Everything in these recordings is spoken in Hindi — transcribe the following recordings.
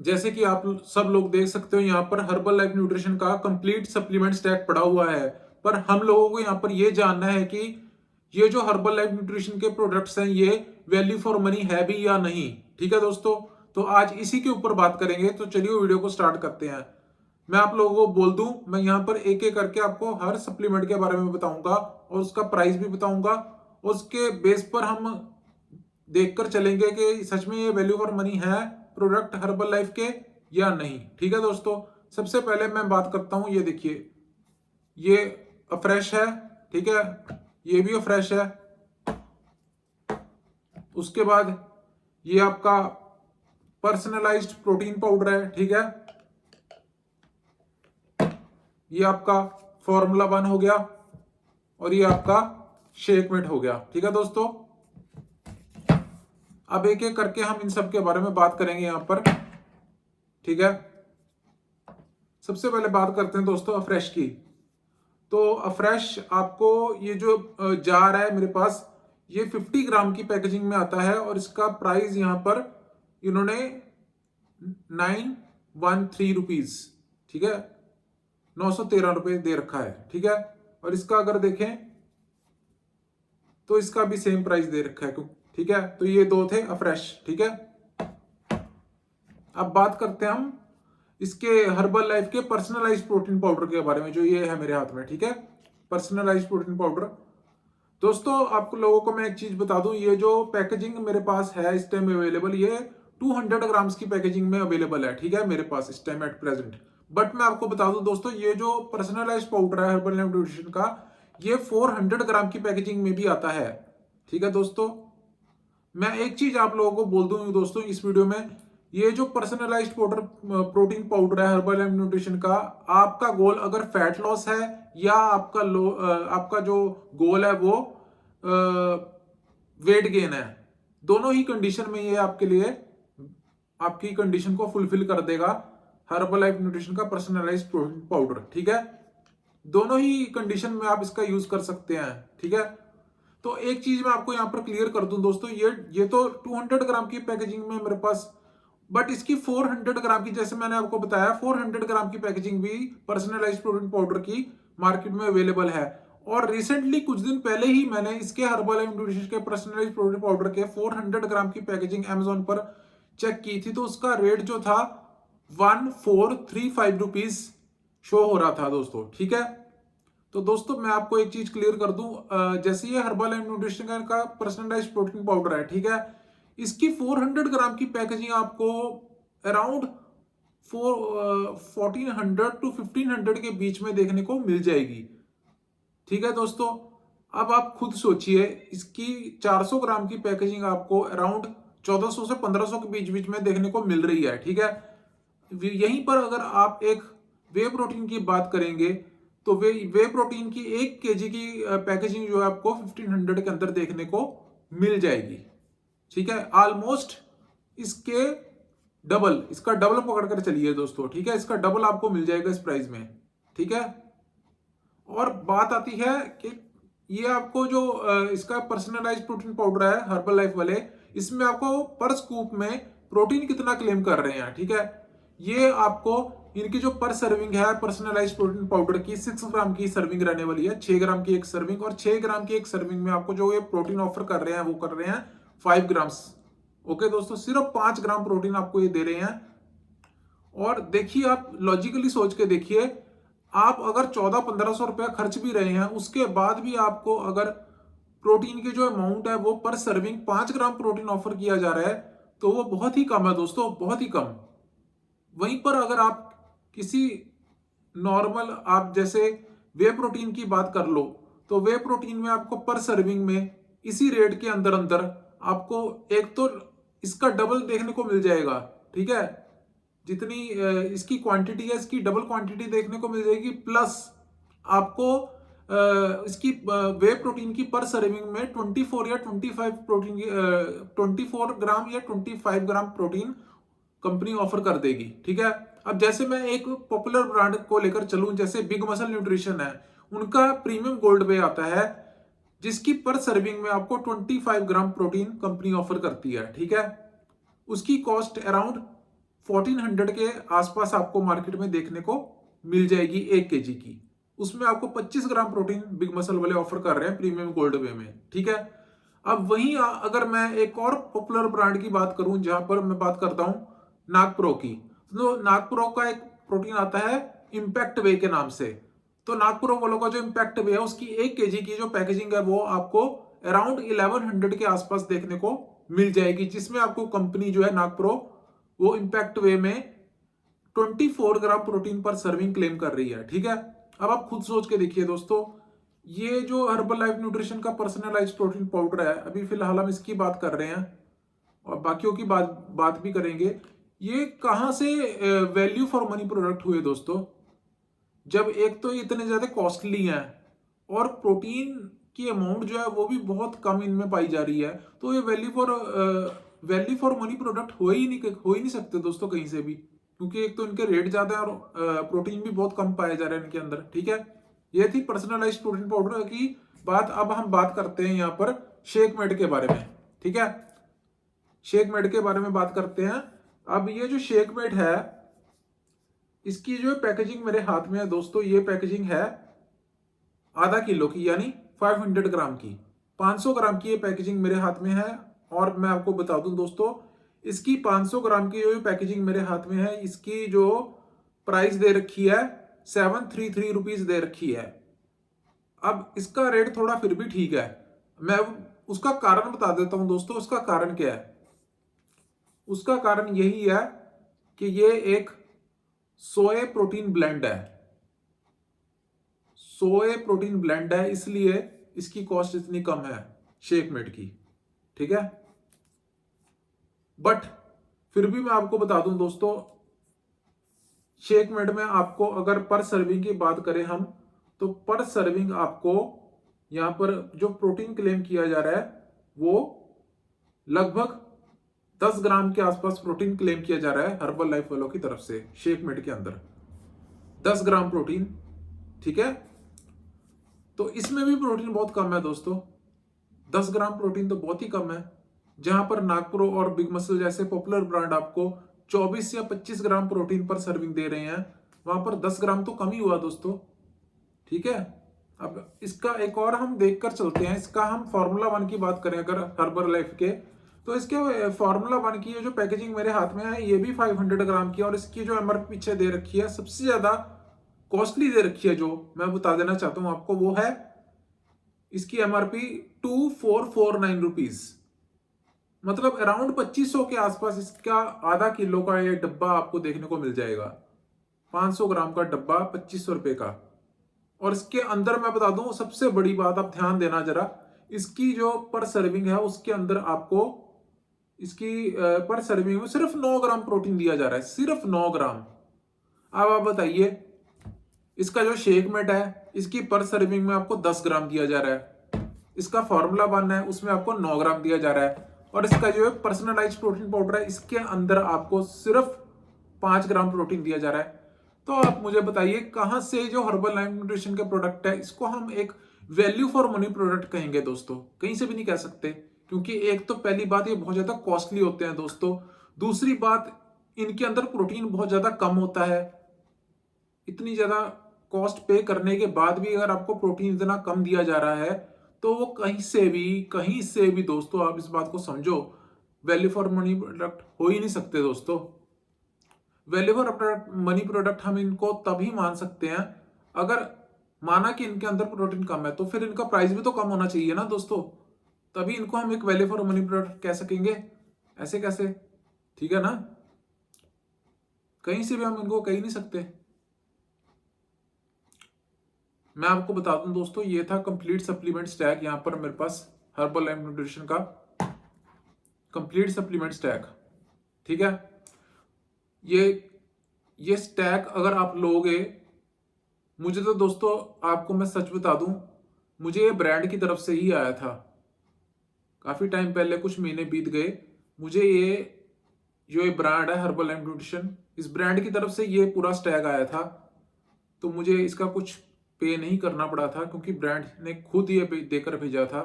जैसे कि आप सब लोग देख सकते हो यहाँ पर हर्बल लाइफ न्यूट्रिशन का कंप्लीट सप्लीमेंट स्टैक पड़ा हुआ है। पर हम लोगों को यहाँ पर ये जानना है कि ये जो हर्बल लाइफ न्यूट्रिशन के प्रोडक्ट्स हैं ये वैल्यू फॉर मनी है भी या नहीं। ठीक है दोस्तों, तो आज इसी के ऊपर बात करेंगे। तो चलिए वीडियो को स्टार्ट करते हैं। मैं आप लोगों को बोल दूं, मैं यहाँ पर एक एक करके आपको हर सप्लीमेंट के बारे में बताऊंगा और उसका प्राइस भी बताऊंगा। और उसके बेस पर हम देखकर चलेंगे कि सच में ये वैल्यू फॉर मनी है प्रोडक्ट हर्बल लाइफ के या नहीं। ठीक है दोस्तों, सबसे पहले मैं बात करता हूं। ये देखिए, ये अफ्रेश है। ठीक है, ये भी अफ्रेश है। उसके बाद ये आपका पर्सनलाइज्ड प्रोटीन पाउडर है। ठीक है, ये आपका फॉर्मूला 1 हो गया और ये आपका शेक मेट हो गया। ठीक है दोस्तों, अब एक एक करके हम इन सब के बारे में बात करेंगे यहां पर। ठीक है, सबसे पहले बात करते हैं दोस्तों अफ्रेश की। तो अफ्रेश आपको ये जो जार है मेरे पास, ये 50 ग्राम की पैकेजिंग में आता है और इसका प्राइस यहां पर इन्होंने 913 रुपीज, ठीक है, 913 रुपए दे रखा है। ठीक है, और इसका अगर देखें तो इसका भी सेम प्राइस दे रखा है। ठीक है, तो ये दो थे अफ्रेश। ठीक है, अब बात करते हैं हम इसके हर्बल लाइफ के पर्सनलाइज्ड प्रोटीन पाउडर के बारे में, जो ये है मेरे हाथ में। ठीक है, पर्सनलाइज्ड प्रोटीन पाउडर। दोस्तों आप लोगों को मैं एक चीज बता दूं, ये जो पैकेजिंग मेरे पास है इस टाइम अवेलेबल, ये 200 ग्राम्स की पैकेजिंग में अवेलेबल है। ठीक है, मेरे पास इस टाइम एट प्रेजेंट। बट मैं आपको बता दूं दोस्तों, ये जो पर्सनलाइज्ड पाउडर है हर्बल लाइफ न्यूट्रिशन का, ये 400 ग्राम की पैकेजिंग में भी आता है। ठीक है दोस्तों, मैं एक चीज आप लोगों को बोल दूं दोस्तों इस वीडियो में, ये जो पर्सनलाइज्ड पाउडर प्रोटीन पाउडर है हर्बल लाइफ न्यूट्रिशन का, आपका गोल अगर फैट लॉस है या आपका जो गोल है वो वेट गेन है, दोनों ही कंडीशन में ये आपके लिए आपकी कंडीशन को फुलफिल कर देगा हर्बल लाइफ न्यूट्रिशन का पर्सनलाइज्ड प्रोटीन पाउडर। ठीक है, दोनों ही कंडीशन में आप इसका यूज कर सकते हैं। ठीक है, तो एक चीज मैं आपको यहां पर क्लियर कर दूं दोस्तों, ये तो 200 ग्राम की पैकेजिंग में मेरे पास, बट इसकी 400 ग्राम की, जैसे मैंने आपको बताया, 400 ग्राम की पैकेजिंग भी पर्सनलाइज्ड प्रोटीन पाउडर की मार्केट में अवेलेबल है। और रिसेंटली कुछ दिन पहले ही मैंने इसके हर्बल लाइफ न्यूट्रिशन के पर्सनलाइज्ड प्रोटीन पाउडर के 400 ग्राम की पैकेजिंग अमेजोन पर चेक की थी, तो उसका रेट जो था 1435 रुपीज शो हो रहा था दोस्तों। ठीक है, तो दोस्तों मैं आपको एक चीज क्लियर कर दूं, जैसे ये हर्बल एंड न्यूट्रिशन का पर्सनलाइज्ड प्रोटीन पाउडर है। ठीक है, इसकी 400 ग्राम की पैकेजिंग आपको अराउंड 1400 टू 1500 के बीच में देखने को मिल जाएगी। ठीक है दोस्तों, अब आप खुद सोचिए, इसकी 400 ग्राम की पैकेजिंग आपको अराउंड 1400 से 1500 के बीच बीच में देखने को मिल रही है। ठीक है, यहीं पर अगर आप एक वे प्रोटीन की बात करेंगे तो वे प्रोटीन की 1 kg की पैकेजिंग जो है आपको 1500 के अंदर देखने को मिल जाएगी। ठीक है, ऑलमोस्ट इसके डबल, इसका डबल पकड़ कर चलिए दोस्तों। ठीक है, इसका डबल आपको मिल जाएगा इस प्राइस में। ठीक है, और बात आती है कि ये आपको जो इसका पर्सनलाइज्ड प्रोटीन पाउडर है हर्बल लाइफ वाले, इसमें आपको पर स्कूप में प्रोटीन कितना क्लेम कर रहे हैं। ठीक है, ये आपको इनकी जो पर सर्विंग है पर्सनलाइज्ड प्रोटीन पाउडर की 6 ग्राम की सर्विंग रहने वाली है। 6 ग्राम की एक सर्विंग, और 6 ग्राम की एक सर्विंग में आपको जो ये प्रोटीन ऑफर कर रहे हैं वो कर रहे हैं 5 ग्राम्स। ओके दोस्तों, सिर्फ 5 ग्राम प्रोटीन आपको ये दे रहे हैं। और देखिए, आप लॉजिकली सोच के देखिए, आप अगर 1400-1500 रुपया खर्च भी रहे हैं, उसके बाद भी आपको अगर प्रोटीन के जो अमाउंट है वो पर सर्विंग 5 ग्राम प्रोटीन ऑफर किया जा रहा है, तो वो बहुत ही कम है दोस्तों, बहुत ही कम। वहीं पर अगर आप किसी नॉर्मल, आप जैसे वे प्रोटीन की बात कर लो, तो वे प्रोटीन में आपको पर सर्विंग में इसी रेट के अंदर अंदर आपको एक तो इसका डबल देखने को मिल जाएगा। ठीक है, जितनी इसकी क्वांटिटी है इसकी डबल क्वांटिटी देखने को मिल जाएगी, प्लस आपको इसकी वे प्रोटीन की पर सर्विंग में 24 या 25 प्रोटीन की 24 ग्राम या 25 ग्राम प्रोटीन कंपनी ऑफर कर देगी। ठीक है, अब जैसे मैं एक पॉपुलर ब्रांड को लेकर चलूं, जैसे बिग मसल न्यूट्रिशन है, उनका प्रीमियम गोल्ड वे आता है जिसकी पर सर्विंग में आपको 25 ग्राम प्रोटीन कंपनी ऑफर करती है। ठीक है, उसकी कॉस्ट अराउंड 1400 के आसपास आपको मार्केट में देखने को मिल जाएगी 1 केजी की। उसमें आपको 25 ग्राम प्रोटीन बिग मसल वाले ऑफर कर रहे हैं प्रीमियम गोल्ड वे में, ठीक है। अब वहीं अगर मैं एक और पॉपुलर ब्रांड की बात करूं, जहां पर मैं बात करता हूं नागप्रो की, तो नागप्रो का एक प्रोटीन आता है इंपैक्ट वे के नाम से। तो नागप्रो वालों का जो इंपैक्ट वे है, उसकी 1 केजी की जो पैकेजिंग है वो आपको अराउंड 1100 के आसपास देखने को मिल जाएगी, जिसमें आपको कंपनी जो है नागप्रो वो इंपैक्ट वे में 24 ग्राम प्रोटीन पर सर्विंग क्लेम कर रही है, ठीक है। अब आप खुद सोच के देखिए दोस्तों, ये जो हर्बल लाइफ न्यूट्रिशन का पर्सनलाइज्ड प्रोटीन पाउडर है, अभी फिलहाल हम इसकी बात कर रहे हैं और बाकियों की बात भी करेंगे। ये कहां से वैल्यू फॉर मनी प्रोडक्ट हुए दोस्तों, जब एक तो ये इतने ज्यादा कॉस्टली हैं और प्रोटीन की अमाउंट जो है वो भी बहुत कम इनमें पाई जा रही है, तो ये वैल्यू फॉर मनी प्रोडक्ट हो ही नहीं सकते दोस्तों कहीं से भी, क्योंकि एक तो इनके रेट ज्यादा है और प्रोटीन भी बहुत कम पाया जा रहा है इनके अंदर, ठीक है। ये थी पर्सनलाइज्ड प्रोटीन पाउडर की बात। अब हम बात करते हैं यहाँ पर शेकमेट के बारे में, ठीक है। शेकमेट के बारे में बात करते हैं। अब ये जो शेकमेट है, इसकी जो पैकेजिंग मेरे हाथ में है दोस्तों, ये पैकेजिंग है आधा किलो की, यानी 500 ग्राम की। 500 ग्राम की ये पैकेजिंग मेरे हाथ में है। और मैं आपको बता दूं दोस्तों, इसकी 500 ग्राम की जो पैकेजिंग मेरे हाथ में है, इसकी जो प्राइस दे रखी है 733 रुपीज दे रखी है। अब इसका रेट थोड़ा फिर भी ठीक है। मैं उसका कारण बता देता हूं दोस्तों। उसका कारण क्या है? उसका कारण यही है कि ये एक सोए प्रोटीन ब्लेंड है। सोए प्रोटीन ब्लेंड है, इसलिए इसकी कॉस्ट इतनी कम है शेकमेट की, ठीक है। बट फिर भी मैं आपको बता दूं दोस्तों, शेकमेट में आपको अगर पर सर्विंग की बात करें हम, तो पर सर्विंग आपको यहां पर जो प्रोटीन क्लेम किया जा रहा है वो लगभग 10 ग्राम के आसपास प्रोटीन क्लेम किया जा रहा है हर्बल लाइफ वालों की तरफ से शेकमेट के अंदर। 10 ग्राम प्रोटीन, ठीक है। तो इसमें भी प्रोटीन बहुत कम है दोस्तों। 10 ग्राम प्रोटीन तो बहुत ही कम है। जहां पर नागप्रो और बिग मसल जैसे पॉपुलर ब्रांड आपको 24 या 25 ग्राम प्रोटीन पर सर्विंग दे रहे हैं, वहां पर 10 ग्राम तो कम ही हुआ दोस्तों, ठीक है। अब इसका एक और हम देखकर चलते हैं। इसका हम फार्मूला 1 की बात करें अगर हर्बल लाइफ के, तो इसके फार्मूला 1 की जो पैकेजिंग मेरे हाथ में है, ये भी 500 ग्राम की, और इसकी जो एमआरपी पीछे दे रखी है, सबसे ज्यादा कॉस्टली दे रखी है, जो मैं बता देना चाहता हूं आपको, वो है इसकी एमआरपी 2449 रुपीज। मतलब अराउंड 2500 के आसपास इसका आधा किलो का ये डब्बा आपको देखने को मिल जाएगा। 500 ग्राम का डब्बा 2500 रुपए का। और इसके अंदर मैं बता दूं, सबसे बड़ी बात आप ध्यान देना जरा, इसकी जो पर सर्विंग है उसके अंदर आपको इसकी पर सर्विंग में सिर्फ 9 ग्राम प्रोटीन दिया जा रहा है, सिर्फ 9 ग्राम। अब आप बताइए, इसका जो शेकमेट है, इसकी पर सर्विंग में आपको 10 ग्राम दिया जा रहा है। इसका फार्मूला 1 है, उसमें आपको 9 ग्राम दिया जा रहा है। और इसका जो है पर्सनलाइज्ड प्रोटीन पाउडर है, इसके अंदर आपको सिर्फ 5 ग्राम प्रोटीन दिया जा रहा है। तो आप मुझे बताइए, कहां से जो हर्बल लाइफ न्यूट्रिशन का प्रोडक्ट है, इसको हम एक वैल्यू फॉर मनी प्रोडक्ट कहेंगे दोस्तों? कहीं से भी नहीं कह सकते, क्योंकि एक तो पहली बात, ये बहुत ज्यादा कॉस्टली होते हैं दोस्तों। दूसरी बात, इनके अंदर प्रोटीन बहुत ज्यादा कम होता है। इतनी ज्यादा कॉस्ट पे करने के बाद भी अगर आपको प्रोटीन इतना कम दिया जा रहा है, तो वो कहीं से भी दोस्तों, आप इस बात को समझो, वैल्यू फॉर मनी प्रोडक्ट हो ही नहीं सकते दोस्तों। वैल्यू फॉर मनी प्रोडक्ट हम इनको तभी मान सकते हैं अगर माना कि इनके अंदर प्रोटीन कम है, तो फिर इनका प्राइस भी तो कम होना चाहिए ना दोस्तों, तभी इनको हम एक वैल्यू फॉर मनी प्रोडक्ट कह सकेंगे। ऐसे कैसे? ठीक है ना, कहीं से भी हम इनको कह ही नहीं सकते। मैं आपको बता दूं दोस्तों, ये था कंप्लीट सप्लीमेंट स्टैक। यहां पर मेरे पास हर्बल लाइफ न्यूट्रिशन का कंप्लीट सप्लीमेंट स्टैक, ठीक है। ये स्टैक अगर आप लोगे, मुझे तो दोस्तों आपको मैं सच बता दूं, मुझे ये ब्रांड की तरफ से ही आया था। काफी टाइम पहले, कुछ महीने बीत गए, मुझे ये जो ये ब्रांड है हर्बल लाइफ न्यूट्रिशन, इस ब्रांड की तरफ से ये पूरा स्टैक आया था। तो मुझे इसका कुछ पे नहीं करना पड़ा था, क्योंकि ब्रांड ने खुद ये देकर भेजा था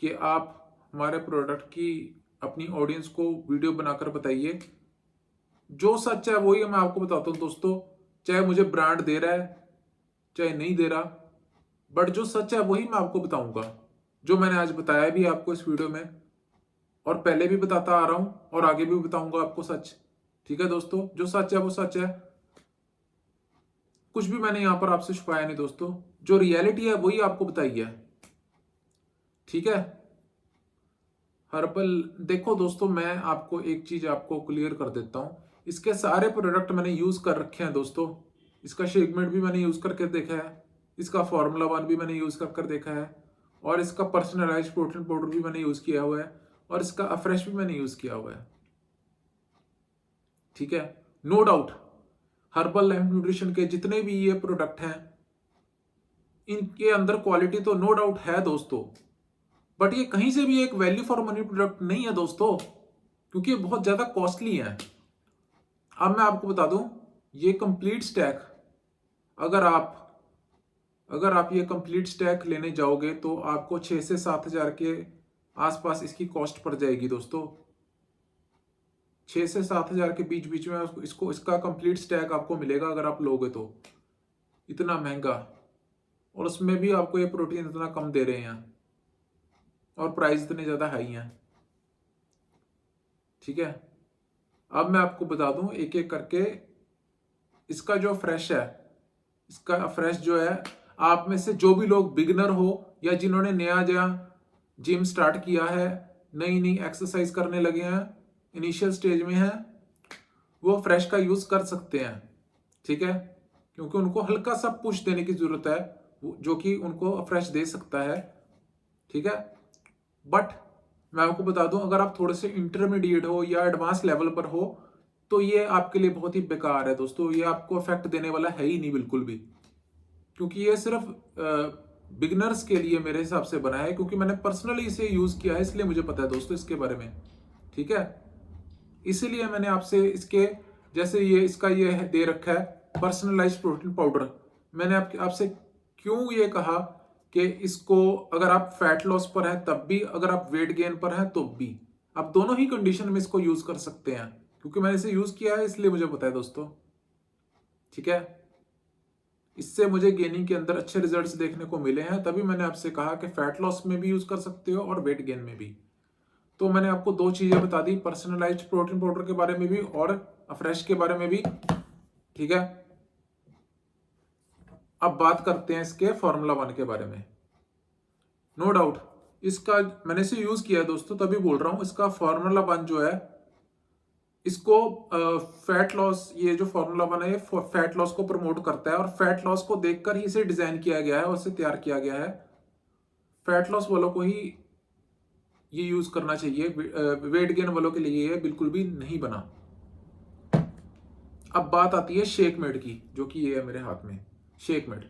कि आप हमारे प्रोडक्ट की अपनी ऑडियंस को वीडियो बनाकर बताइए जो सच है वही मैं आपको बताता हूँ दोस्तों, चाहे मुझे ब्रांड दे रहा है चाहे नहीं दे रहा, बट जो सच है वही मैं आपको बताऊंगा, जो मैंने आज बताया भी आपको इस वीडियो में, और पहले भी बताता आ रहा हूं और आगे भी बताऊंगा आपको सच। ठीक है दोस्तों, जो सच है वो सच है, कुछ भी मैंने यहां पर आपसे छुपाया नहीं दोस्तों, जो रियलिटी है वही आपको बताई है। ठीक है, हर्बल देखो दोस्तों, मैं आपको एक चीज आपको क्लियर कर देता हूं, इसके सारे प्रोडक्ट मैंने यूज कर रखे हैं दोस्तों। इसका शेकमेट भी मैंने यूज करके देखा है, इसका फॉर्मूला वन भी मैंने यूज कर देखा है, और इसका पर्सनलाइज्ड प्रोटीन पाउडर भी मैंने यूज किया हुआ है, और इसका अफ्रेश भी मैंने यूज किया हुआ है। ठीक है, no doubt Herbalife nutrition के जितने भी ये प्रोडक्ट हैं, इनके अंदर क्वालिटी तो नो डाउट है दोस्तों, बट ये कहीं से भी एक वैल्यू फॉर मनी प्रोडक्ट नहीं है दोस्तों, क्योंकि ये बहुत ज्यादा कॉस्टली है। अब मैं आपको बता दूं, ये कंप्लीट स्टैक अगर आप ये कंप्लीट स्टैक लेने जाओगे तो आपको 6 से 7 हजार के आसपास इसकी कॉस्ट पड़ जाएगी दोस्तों। 6 से 7 हजार के बीच बीच में इसका कंप्लीट स्टैक आपको मिलेगा अगर आप लोगे तो, इतना महंगा, और उसमें भी आपको ये प्रोटीन इतना कम दे रहे हैं और प्राइस इतने ज्यादा हाई हैं। ठीक है, अब मैं आपको बता दूं एक एक करके, इसका जो फ्रेश है, इसका फ्रेश जो है, आप में से जो भी लोग बिगनर हो या जिन्होंने नया नया जिम स्टार्ट किया है, नई नई एक्सरसाइज करने लगे हैं, इनिशियल स्टेज में हैं, वो फ्रेश का यूज कर सकते हैं। ठीक है, क्योंकि उनको हल्का सा पुश देने की जरूरत है, जो कि उनको फ्रेश दे सकता है। ठीक है, बट मैं आपको बता दूं, अगर आप थोड़े से इंटरमीडिएट हो या एडवांस लेवल पर हो तो ये आपके लिए बहुत ही बेकार है दोस्तों, ये आपको इफेक्ट देने वाला है ही नहीं बिल्कुल भी, क्योंकि ये सिर्फ बिगनर्स के लिए मेरे हिसाब से बना है, क्योंकि मैंने पर्सनली इसे यूज किया है, इसलिए मुझे पता है दोस्तों इसके बारे में। ठीक है, इसीलिए मैंने आपसे इसके, जैसे ये इसका ये दे रखा है पर्सनलाइज्ड प्रोटीन पाउडर, मैंने आपसे क्यों ये कहा कि इसको अगर आप फैट लॉस पर है तब भी, अगर आप वेट गेन पर है तो भी, आप दोनों ही कंडीशन में इसको यूज कर सकते हैं, क्योंकि मैंने इसे यूज किया है इसलिए मुझे पता है दोस्तों। ठीक है, इससे मुझे गेनिंग के अंदर अच्छे रिजल्ट्स देखने को मिले हैं, तभी मैंने आपसे कहा कि फैट लॉस में भी यूज कर सकते हो और वेट गेन में भी। तो मैंने आपको दो चीजें बता दी, पर्सनलाइज्ड प्रोटीन पाउडर के बारे में भी और अफ्रेश के बारे में भी। ठीक है, अब बात करते हैं इसके फॉर्मूला वन के बारे में। नो डाउट इसका मैंने इसे यूज किया है दोस्तों, तभी बोल रहा हूं, इसका फॉर्मूला वन जो है, इसको फैट लॉस, ये जो फॉर्मूला वन है ये फैट लॉस को प्रमोट करता है, और फैट लॉस को देखकर ही इसे डिजाइन किया गया है और इसे तैयार किया गया है। फैट लॉस वालों को ही ये यूज करना चाहिए, वेट गेन वालों के लिए ये बिल्कुल भी नहीं बना। अब बात आती है शेक मेड की, जो कि ये है मेरे हाथ में शेक मेड।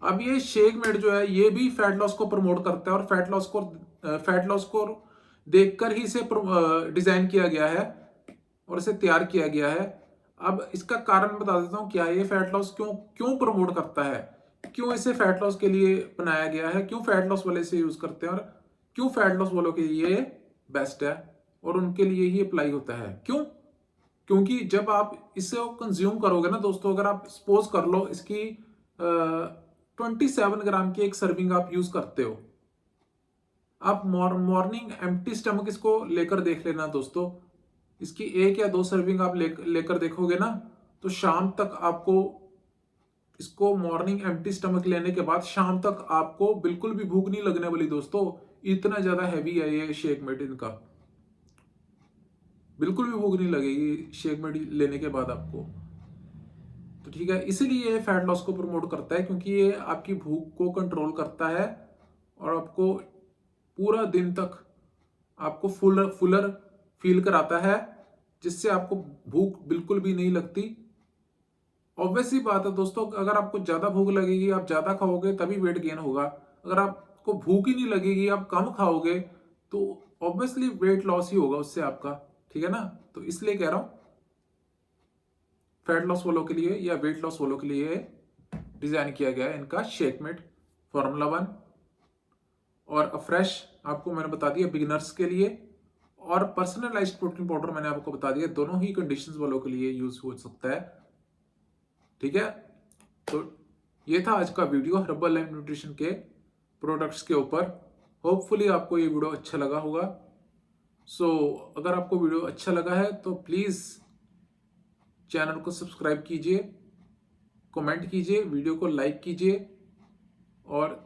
अब ये शेक मेड जो है ये भी फैट लॉस को प्रमोट करता है, और फैट लॉस को देखकर ही इसे डिजाइन किया गया है और इसे तैयार किया गया है। अब इसका कारण बता देता हूं, क्या है ये फैट लॉस क्यों क्यों प्रमोट करता है, क्यों इसे फैट लॉस के लिए बनाया गया है, क्यों फैट लॉस वाले इसे यूज करते हैं, और क्यों फैट लॉस वालों के लिए बेस्ट है और उनके लिए ही अप्लाई होता है। क्यों? क्योंकि जब आप इसे कंज्यूम करोगे ना दोस्तों, अगर आप सपोज कर लो इसकी 27 ग्राम की एक सर्विंग आप यूज करते हो, आप मॉर्निंग एम्प्टी स्टमक इसको लेकर देख लेना दोस्तों, इसकी एक या दो सर्विंग आप लेकर देखोगे ना, तो शाम तक आपको, इसको मॉर्निंग एम्प्टी स्टमक लेने के बाद शाम तक आपको बिल्कुल भी भूख नहीं लगने वाली दोस्तों, इतना ज्यादा हैवी है ये शेक मेट इनका, बिल्कुल भी भूख नहीं लगेगी शेक मेट लेने के बाद आपको। तो ठीक है, इसीलिए ये फैट लॉस को प्रमोट करता है, क्योंकि ये आपकी भूख को कंट्रोल करता है और आपको पूरा दिन तक आपको फुलर फुलर फील कराता है, जिससे आपको भूख बिल्कुल भी नहीं लगती। ऑब्वियसली बात है दोस्तों, अगर आपको ज्यादा भूख लगेगी, आप ज्यादा खाओगे तभी वेट गेन होगा, अगर आपको भूख ही नहीं लगेगी, आप कम खाओगे, तो ऑब्वियसली वेट लॉस ही होगा उससे आपका। ठीक है ना, तो इसलिए कह रहा हूं फैट लॉस वालों के लिए या वेट लॉस वालों के लिए डिजाइन किया गया है इनका शेकमेट फॉर्मूला वन, और अफ्रेश आपको मैंने बता दिया बिगिनर्स के लिए, और पर्सनलाइज्ड प्रोटीन पाउडर मैंने आपको बता दिया, दोनों ही कंडीशंस वालों के लिए यूज हो सकता है। ठीक है, तो ये था आज का वीडियो हर्बल लाइफ न्यूट्रिशन के प्रोडक्ट्स के ऊपर। होपफुली आपको ये वीडियो अच्छा लगा होगा। सो अगर आपको वीडियो अच्छा लगा है तो प्लीज चैनल को सब्सक्राइब कीजिए, कमेंट कीजिए, वीडियो को लाइक कीजिए और